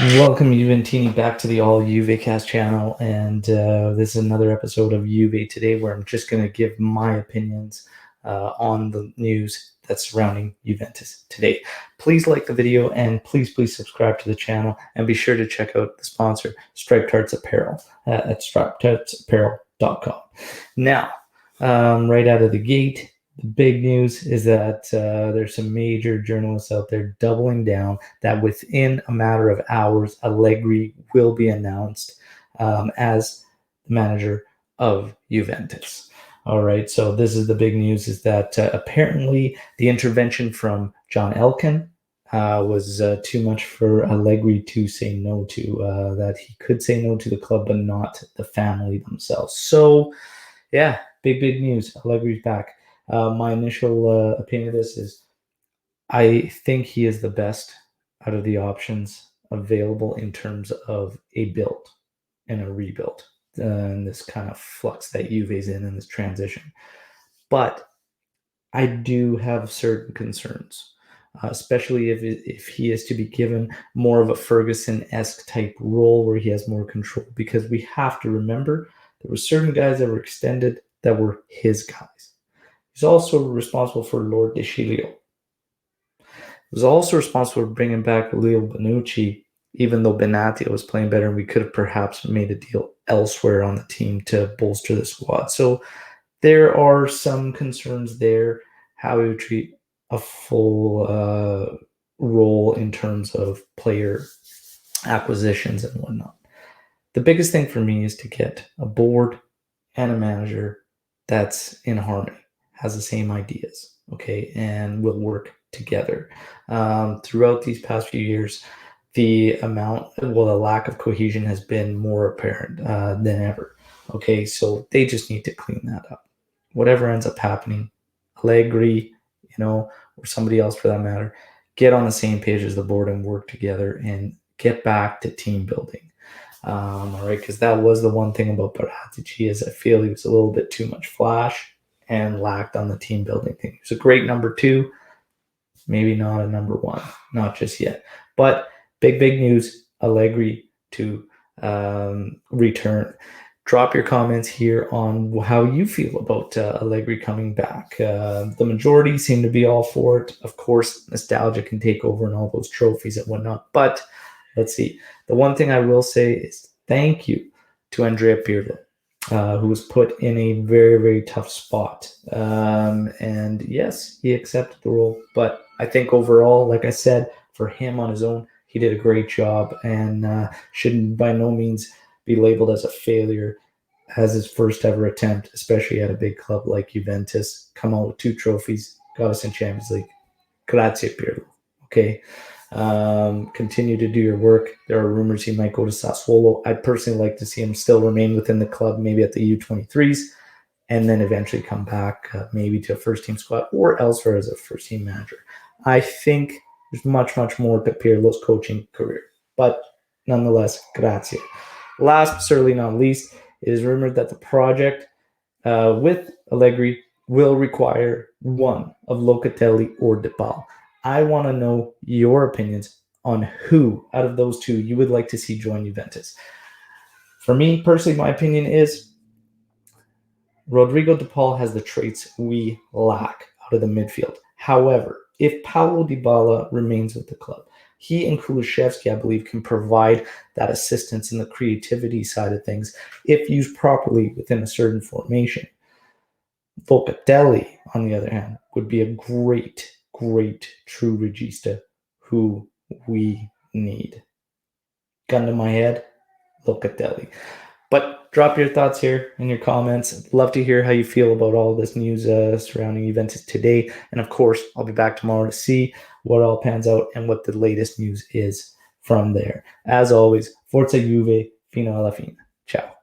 Welcome, Juventini, back to the All Juvecast channel, and this is another episode of Juve Today, where I'm just going to give my opinions on the news that's surrounding Juventus today. Please like the video, and please subscribe to the channel, and be sure to check out the sponsor, Striped Hearts Apparel, at stripedheartsapparel.com. Now, right out of the gate, the big news is that there's some major journalists out there doubling down that within a matter of hours, Allegri will be announced as the manager of Juventus. All right, so this is the big news, is that apparently the intervention from John Elkann was too much for Allegri to say no to, that he could say no to the club, but not the family themselves. So, yeah, big news. Allegri's back. My initial opinion of this is I think he is the best out of the options available in terms of a build and a rebuild, and this kind of flux that Juve's in this transition. But I do have certain concerns, especially if he is to be given more of a Ferguson-esque type role where he has more control, because we have to remember there were certain guys that were extended that were his guys. He's also responsible for Lord De Chilio. He was also responsible for bringing back Leo Bonucci, even though Benatia was playing better, and we could have perhaps made a deal elsewhere on the team to bolster the squad. So there are some concerns there, how he would treat a full role in terms of player acquisitions and whatnot. The biggest thing for me is to get a board and a manager that's in harmony, has the same ideas, okay, and will work together. Throughout these past few years, the lack of cohesion has been more apparent than ever, okay, so they just need to clean that up. Whatever ends up happening, Allegri, or somebody else for that matter, get on the same page as the board and work together and get back to team building. All right, because that was the one thing about Paratici, is I feel he was a little bit too much flash and lacked on the team building thing. He was a great number two, maybe not a number one, not just yet. But big news, Allegri to return. Drop your comments here on how you feel about Allegri coming back. The majority seem to be all for it. Of course, nostalgia can take over and all those trophies and whatnot. But let's see. The one thing I will say is thank you to Andrea Pirlo, who was put in a very tough spot. And yes, he accepted the role. But I think overall, like I said, for him on his own, he did a great job and shouldn't by no means be labeled as a failure as his first ever attempt, especially at a big club like Juventus. Come out with 2 trophies, got us in Champions League. Grazie, Pirlo. Okay. Continue to do your work. There are rumors he might go to Sassuolo. I'd personally like to see him still remain within the club, maybe at the U23s, and then eventually come back maybe to a first-team squad or elsewhere as a first-team manager. I think there's much more to Pirlo's coaching career. But nonetheless, grazie. Last but certainly not least, it is rumored that the project with Allegri will require one of Locatelli or Dybala. I want to know your opinions on who out of those two you would like to see join Juventus. For me, personally, my opinion is Rodrigo De Paul has the traits we lack out of the midfield. However, if Paulo Dybala remains with the club, he and Kulusevski, I believe, can provide that assistance in the creativity side of things if used properly within a certain formation. Locatelli, on the other hand, would be a great true regista who we need. Gun to my head, Locatelli. But drop your thoughts here in your comments. I'd love to hear how you feel about all this news surrounding Juventus today. And of course, I'll be back tomorrow to see what all pans out and what the latest news is from there. As always, Forza Juve, fino alla fine. Ciao.